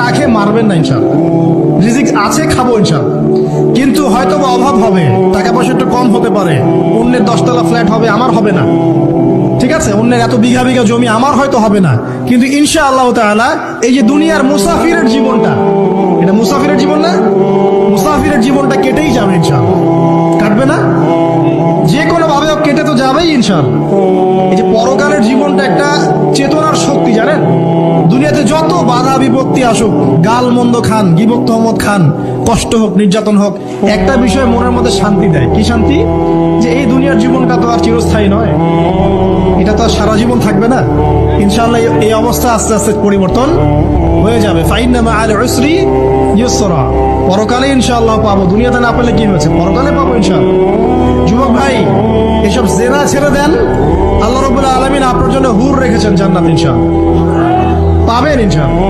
না খেয়ে মারবেন না ইনশাআল্লাহ। রিজিক আছে, খাবো ইনশাআল্লাহ, কিন্তু হয়তো বা অভাব হবে, টাকা পয়সা একটু কম হতে পারে, অন্যের 10 তলা ফ্ল্যাট হবে, আমার হবে না, ঠিক আছে, অন্যের এত বিঘা বিঘা জমি আমার হয়তো হবে না, কিন্তু ইনশাআল্লাহ তাআলা এই যে দুনিয়ার মুসাফিরের জীবনটা, এটা মুসাফিরের জীবন না, মুসাফিরের জীবনটা কেটেই যাবে ইনশাআল্লাহ। কাটবে না? যে কোনো ভাবে কেটে তো যাবেই ইনশাআল্লাহ। এই যে পরকালের জীবনটা একটা চেতনার শক্তি, জানেন, দুনিয়াতে যত বাধা বিপত্তি আসুক, গাল মন্দ খান, গীবত তহমত খান, কষ্ট হোক, নির্যাতন হোক, একটা বিষয় মনের মধ্যে শান্তি দেয়। কি শান্তি? যে এই দুনিয়ার জীবনটা তো আর চিরস্থায়ী নয়, এটা তো আর সারা জীবন থাকবে না। ইনশাআল্লাহ এই অবস্থা আস্তে আস্তে পরিবর্তন হয়ে যাবে। ফাইন্না মাআল উসরি ইউসরা, পরকালে ইনশাআল্লাহ পাবো, দুনিয়াতে না পেলে কি হয়েছে, পরকালে পাবো ইনশাআল্লাহ। যুবক ভাই, এসব জেনা ছেড়ে দেন, আল্লাহ রাব্বুল আলামিন আপনার জন্য হুর রেখেছেন জান্নাত, ইনশাআল্লাহ পাবেন ইনশাআল্লাহ।